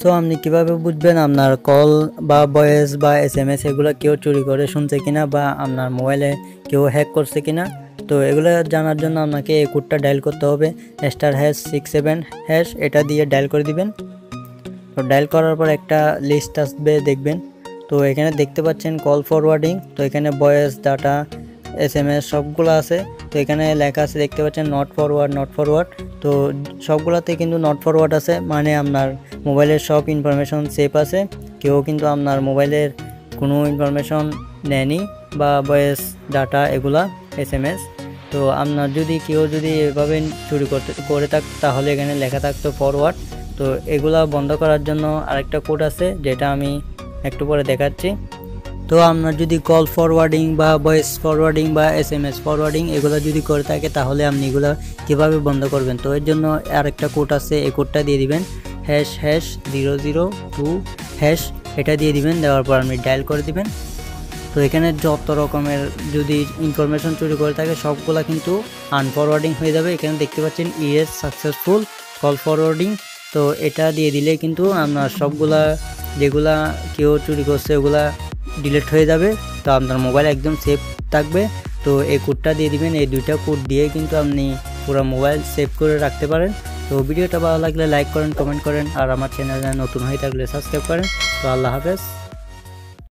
So আপনি কিভাবে বুঝবেন আপনার কল বা ভয়েস বা এসএমএস এগুলো কেউ চুরি করে শুনছে কিনা বা আপনার মোবাইলে কেউ হ্যাক করছে কিনা। তো এগুলো জানার জন্য আপনাকে এই কোডটা ডায়াল করতে হবে *#67# এটা দিয়ে ডায়াল করে দিবেন। তো ডায়াল করার পর একটা লিস্ট আসবে দেখবেন। তো এখানে দেখতে পাচ্ছেন কল ফরওয়ার্ডিং, তো এখানে ভয়েস, ডাটা, এসএমএস সবগুলো আছে। তো এখানে লেখা আছে দেখতে পাচ্ছেন নট ফরওয়ার্ড। তো সবগুলোতে কিন্তু নট ফরওয়ার্ড আছে, মানে আপনার মোবাইলের সব ইনফরমেশন সেভ আছে, কেউ কিন্তু আপনার মোবাইলের কোনো ইনফরমেশন নেয়নি বা ভয়েস, ডাটা এগুলা, এসএমএস। তো আপনার যদি কেউ যদি এভাবে চুরি করে থাকতো তাহলে এখানে লেখা থাকতো ফরওয়ার্ড। তো এগুলা বন্ধ করার জন্য আরেকটা কোড আছে যেটা আমি একটু পরে দেখাচ্ছি। তো আপনার যদি কল ফরওয়ার্ডিং বা ভয়েস ফরওয়ার্ডিং বা এসএমএস ফরওয়ার্ডিং এগুলো যদি করে থাকে তাহলে আপনি এগুলো কীভাবে বন্ধ করবেন। তো এর জন্য আরেকটা কোড আছে, এই কোডটা দিয়ে দিবেন #002# এটা দিয়ে দিবেন। দেওয়ার পর আপনি ডায়াল করে দিবেন। তো এখানে যত রকমের যদি ইনফরমেশন চুরি করে থাকে সবগুলা কিন্তু আনফরওয়ার্ডিং হয়ে যাবে। এখানে দেখতে পাচ্ছেন ইয়েস সাকসেসফুল কল ফরওয়ার্ডিং। তো এটা দিয়ে দিলে কিন্তু আপনার সবগুলা যেগুলা কেউ চুরি করছে ওগুলা ডিলিট হয়ে যাবে। তো আপনার মোবাইল একদম সেফ থাকবে। তো এই কোডটা দিয়ে দিবেন, এই দুইটা কোড দিয়ে কিন্তু আপনি পুরো মোবাইল সেভ করে রাখতে পারেন। তো ভিডিওটা ভালো লাগলে লাইক করেন, কমেন্ট করেন, আর আমার চ্যানেলে নতুন হয়ে থাকলে সাবস্ক্রাইব করেন। তো আল্লাহ হাফেজ।